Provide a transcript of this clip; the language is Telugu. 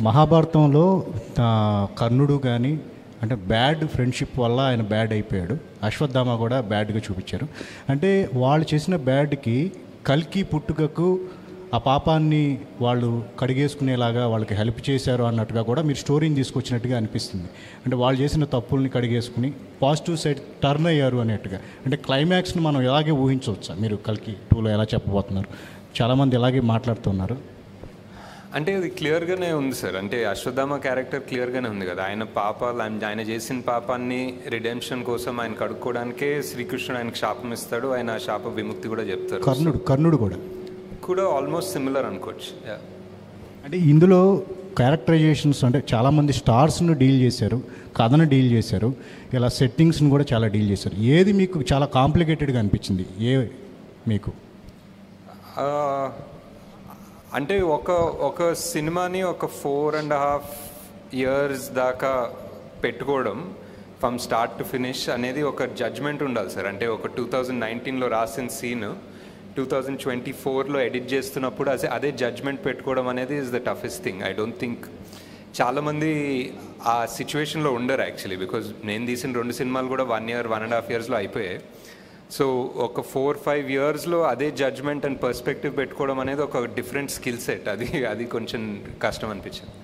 మహాభారతంలో కర్ణుడు కానీ అంటే బ్యాడ్ ఫ్రెండ్షిప్ వల్ల ఆయన బ్యాడ్ అయిపోయాడు. అశ్వత్థామ కూడా బ్యాడ్గా చూపించారు. అంటే వాళ్ళు చేసిన బ్యాడ్కి కల్కి పుట్టుకకు ఆ పాపాన్ని వాళ్ళు కడిగేసుకునేలాగా వాళ్ళకి హెల్ప్ చేశారు అన్నట్టుగా కూడా మీరు స్టోరీని తీసుకొచ్చినట్టుగా అనిపిస్తుంది. అంటే వాళ్ళు చేసిన తప్పుల్ని కడిగేసుకుని పాజిటివ్ సైడ్ టర్న్ అయ్యారు అనేట్టుగా. అంటే క్లైమాక్స్ని మనం ఇలాగే ఊహించవచ్చా? మీరు కల్కి 2లో ఎలా చెప్పబోతున్నారు? చాలామంది ఇలాగే మాట్లాడుతున్నారు. అంటే అది క్లియర్గానే ఉంది సార్. అంటే అశ్వత్థామ క్యారెక్టర్ క్లియర్గానే ఉంది కదా. ఆయన పాపాలు, ఆయన చేసిన పాపాన్ని రిడెంప్షన్ కోసం ఆయన కడుక్కోవడానికే శ్రీకృష్ణుడు ఆయనకు శాపం ఇస్తాడు. ఆయన శాప విముక్తి కూడా చెప్తారు. కర్ణుడు కూడా ఆల్మోస్ట్ సిమిలర్ అనుకోవచ్చు. అంటే ఇందులో క్యారెక్టరైజేషన్స్ అంటే చాలామంది స్టార్స్ను డీల్ చేశారు, కథను డీల్ చేశారు, ఇలా సెట్టింగ్స్ని కూడా చాలా డీల్ చేశారు. ఏది మీకు చాలా కాంప్లికేటెడ్గా అనిపించింది? మీకు అంటే ఒక సినిమాని ఒక 4.5 years దాకా పెట్టుకోవడం ఫ్రమ్ స్టార్ట్ టు ఫినిష్ అనేది ఒక జడ్జ్మెంట్ ఉండాలి సార్. అంటే ఒక 2019లో రాసిన సీన్ 2024లో ఎడిట్ చేస్తున్నప్పుడు అదే జడ్జ్మెంట్ పెట్టుకోవడం అనేది is the toughest thing. I don't think చాలామంది ఆ సిచ్యువేషన్లో ఉండరు యాక్చువల్లీ. బికాజ్ నేను తీసిన 2 సినిమాలు కూడా 1 year 1.5 yearsలో అయిపోయాయి. సో ఒక 4-5 yearsలో అదే జడ్జ్మెంట్ అండ్ పర్స్పెక్టివ్ పెట్టుకోవడం అనేది ఒక డిఫరెంట్ స్కిల్ సెట్. అది కొంచెం కష్టం అనిపించింది.